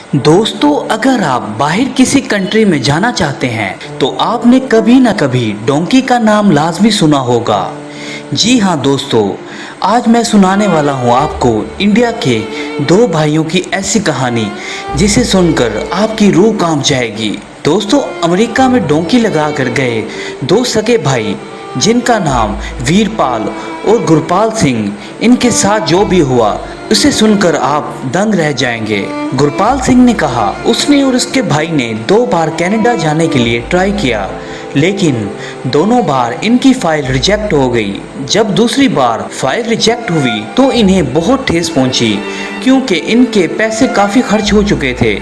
दोस्तों, अगर आप बाहर किसी कंट्री में जाना चाहते हैं तो आपने कभी ना कभी डोंकी का नाम लाजमी सुना होगा। जी हाँ दोस्तों, आज मैं सुनाने वाला हूँ आपको इंडिया के दो भाइयों की ऐसी कहानी जिसे सुनकर आपकी रूह कांप जाएगी। दोस्तों, अमेरिका में डोंकी लगा कर गए दो सगे भाई जिनका नाम वीरपाल और गुरपाल सिंह, इनके साथ जो भी हुआ उसे सुनकर आप दंग रह जाएंगे। गुरपाल सिंह ने कहा उसने और उसके भाई ने 2 बार कनाडा जाने के लिए ट्राई किया, लेकिन दोनों बार इनकी फाइल रिजेक्ट हो गई। जब दूसरी बार फाइल रिजेक्ट हुई तो इन्हें बहुत ठेस पहुंची, क्योंकि इनके पैसे काफ़ी खर्च हो चुके थे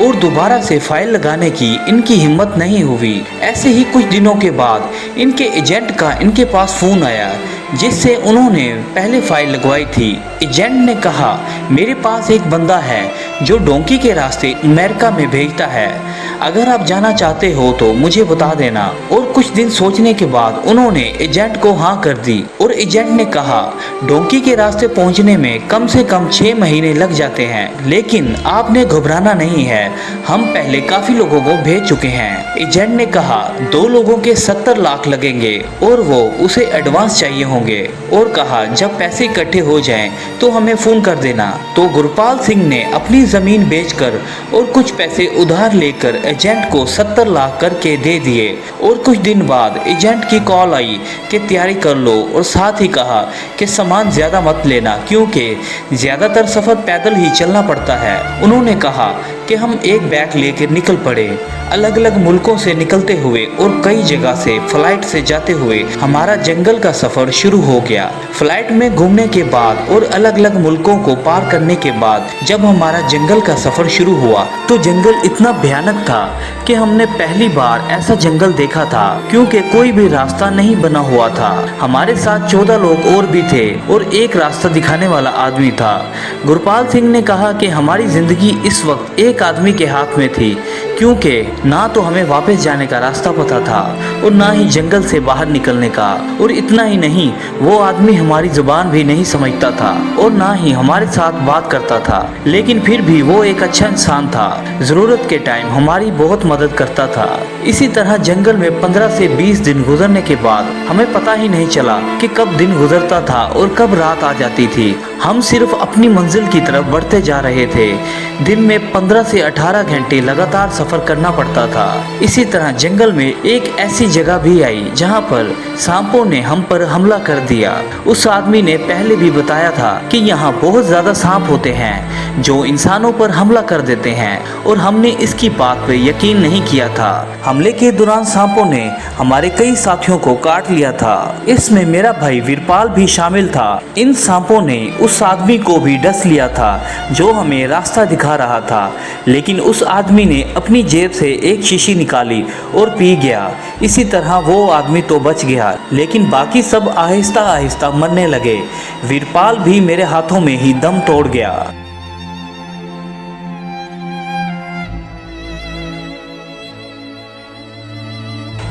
और दोबारा से फाइल लगाने की इनकी हिम्मत नहीं हुई। ऐसे ही कुछ दिनों के बाद इनके एजेंट का इनके पास फ़ोन आया जिससे उन्होंने पहले फाइल लगवाई थी। एजेंट ने कहा मेरे पास एक बंदा है जो डोंकी के रास्ते अमेरिका में भेजता है, अगर आप जाना चाहते हो तो मुझे बता देना। और कुछ दिन सोचने के बाद उन्होंने एजेंट को हाँ कर दी और एजेंट ने कहा डोंकी के रास्ते पहुंचने में कम से कम 6 महीने लग जाते हैं, लेकिन आपने घबराना नहीं है, हम पहले काफ़ी लोगों को भेज चुके हैं। एजेंट ने कहा 2 लोगों के 70 लाख लगेंगे और वो उसे एडवांस चाहिए होंगे, और कहा जब पैसे इकट्ठे हो जाएं तो हमें फ़ोन कर देना। तो गुरपाल सिंह ने अपनी ज़मीन बेचकर और कुछ पैसे उधार लेकर एजेंट को 70 लाख करके दे दिए। और कुछ दिन बाद एजेंट की कॉल आई कि तैयारी कर लो, और साथ ही कहा कि सामान ज़्यादा मत लेना क्योंकि ज़्यादातर सफ़र पैदल ही चलना पड़ता है। उन्होंने कहा कि हम एक बैग लेकर निकल पड़े। अलग अलग मुल्कों से निकलते हुए और कई जगह से फ्लाइट से जाते हुए हमारा जंगल का सफ़र शुरू हो गया। फ्लाइट में घूमने के बाद और अलग अलग मुल्कों को पार करने के बाद जब हमारा जंगल का सफ़र शुरू हुआ तो जंगल इतना भयानक था कि हमने पहली बार ऐसा जंगल देखा था, क्योंकि कोई भी रास्ता नहीं बना हुआ था। हमारे साथ 14 लोग और भी थे और एक रास्ता दिखाने वाला आदमी था। गुरपाल सिंह ने कहा कि हमारी ज़िंदगी इस वक्त एक आदमी के हाथ में थी, क्योंकि ना तो हमें वापस जाने का रास्ता पता था और ना ही जंगल से बाहर निकलने का। और इतना ही नहीं, वो आदमी हमारी जुबान भी नहीं समझता था और ना ही हमारे साथ बात करता था, लेकिन फिर भी वो एक अच्छा इंसान था। ज़रूरत के टाइम हमारी बहुत मदद करता था। इसी तरह जंगल में 15 से 20 दिन गुजरने के बाद हमें पता ही नहीं चला कि कब दिन गुजरता था और कब रात आ जाती थी। हम सिर्फ अपनी मंजिल की तरफ बढ़ते जा रहे थे। दिन में 15 से 18 घंटे लगातार सफ़र करना पड़ता था। इसी तरह जंगल में एक ऐसी जगह भी आई जहां पर सांपों ने हम पर हमला कर दिया। उस आदमी ने पहले भी बताया था कि यहाँ बहुत ज़्यादा सांप होते हैं जो इंसानों पर हमला कर देते हैं, और हमने इसकी बात पर यकीन नहीं किया था। हमले के दौरान सांपों ने हमारे कई साथियों को काट लिया था, इसमें मेरा भाई वीरपाल भी शामिल था। इन सांपों ने उस आदमी को भी डस लिया था जो हमें रास्ता दिखा रहा था, लेकिन उस आदमी ने अपनी जेब से एक शीशी निकाली और पी गया। इसी तरह वो आदमी तो बच गया, लेकिन बाकी सब आहिस्ता आहिस्ता मरने लगे। वीरपाल भी मेरे हाथों में ही दम तोड़ गया।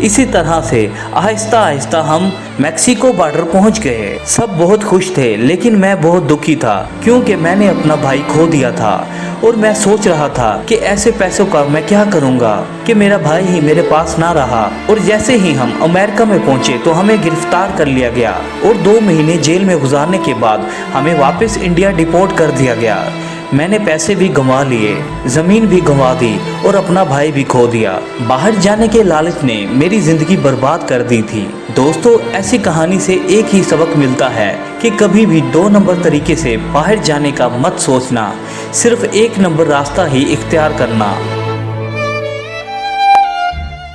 इसी तरह से आहिस्ता आहिस्ता हम मैक्सिको बॉर्डर पहुंच गए। सब बहुत खुश थे, लेकिन मैं बहुत दुखी था क्योंकि मैंने अपना भाई खो दिया था और मैं सोच रहा था कि ऐसे पैसों का मैं क्या करूंगा कि मेरा भाई ही मेरे पास ना रहा। और जैसे ही हम अमेरिका में पहुंचे तो हमें गिरफ्तार कर लिया गया और 2 महीने जेल में गुजारने के बाद हमें वापस इंडिया डिपोर्ट कर दिया गया। मैंने पैसे भी गंवा लिए, ज़मीन भी गंवा दी और अपना भाई भी खो दिया। बाहर जाने के लालच ने मेरी ज़िंदगी बर्बाद कर दी थी। दोस्तों, ऐसी कहानी से एक ही सबक मिलता है कि कभी भी 2 नंबर तरीके से बाहर जाने का मत सोचना, सिर्फ 1 नंबर रास्ता ही इख्तियार करना।